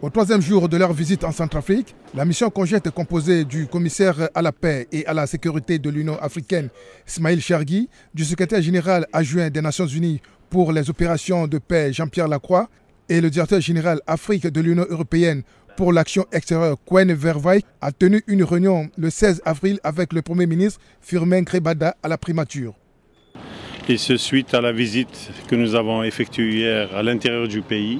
Au troisième jour de leur visite en Centrafrique, la mission conjointe est composée du commissaire à la paix et à la sécurité de l'Union africaine, Ismail Chergui, du secrétaire général adjoint des Nations Unies pour les opérations de paix, Jean-Pierre Lacroix, et le directeur général Afrique de l'Union européenne pour l'action extérieure, Koen Verwey, a tenu une réunion le 16 avril avec le Premier ministre Firmin Grébada à la primature. Et ce suite à la visite que nous avons effectuée hier à l'intérieur du pays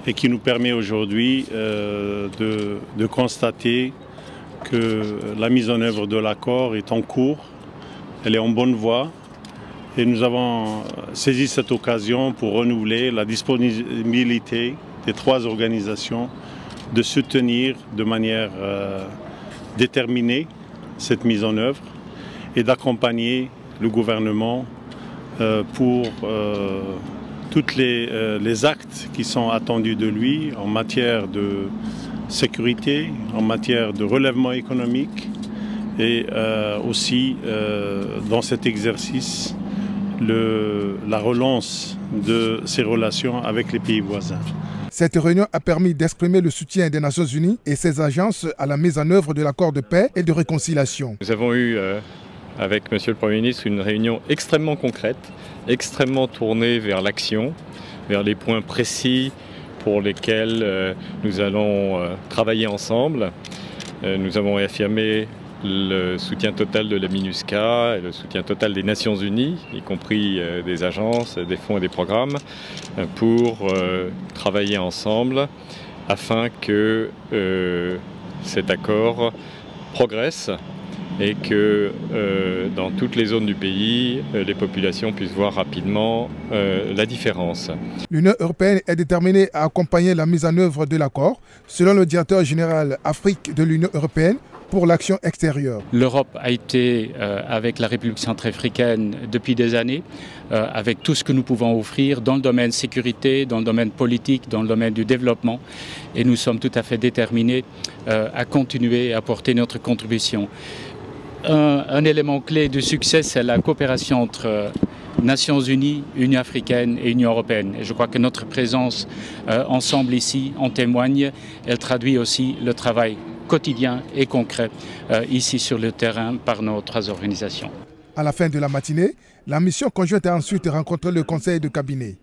et qui nous permet aujourd'hui de constater que la mise en œuvre de l'accord est en cours, elle est en bonne voie et nous avons saisi cette occasion pour renouveler la disponibilité des trois organisations de soutenir de manière déterminée cette mise en œuvre et d'accompagner le gouvernement pour tous les actes qui sont attendus de lui en matière de sécurité, en matière de relèvement économique et aussi dans cet exercice la relance de ses relations avec les pays voisins. Cette réunion a permis d'exprimer le soutien des Nations Unies et ses agences à la mise en œuvre de l'accord de paix et de réconciliation. Nous avons eu avec Monsieur le Premier ministre une réunion extrêmement concrète, extrêmement tournée vers l'action, vers les points précis pour lesquels nous allons travailler ensemble. Nous avons réaffirmé le soutien total de la MINUSCA et le soutien total des Nations Unies, y compris des agences, des fonds et des programmes, pour travailler ensemble afin que cet accord progresse et que dans toutes les zones du pays, les populations puissent voir rapidement la différence. L'Union européenne est déterminée à accompagner la mise en œuvre de l'accord, selon le directeur général Afrique de l'Union européenne pour l'action extérieure. L'Europe a été avec la République centrafricaine depuis des années, avec tout ce que nous pouvons offrir dans le domaine sécurité, dans le domaine politique, dans le domaine du développement. Et nous sommes tout à fait déterminés à continuer à apporter notre contribution. Un élément clé du succès, c'est la coopération entre Nations Unies, Union africaine et Union européenne. Et je crois que notre présence ensemble ici en témoigne. Elle traduit aussi le travail quotidien et concret ici sur le terrain par nos trois organisations. À la fin de la matinée, la mission conjointe a ensuite rencontré le conseil de cabinet.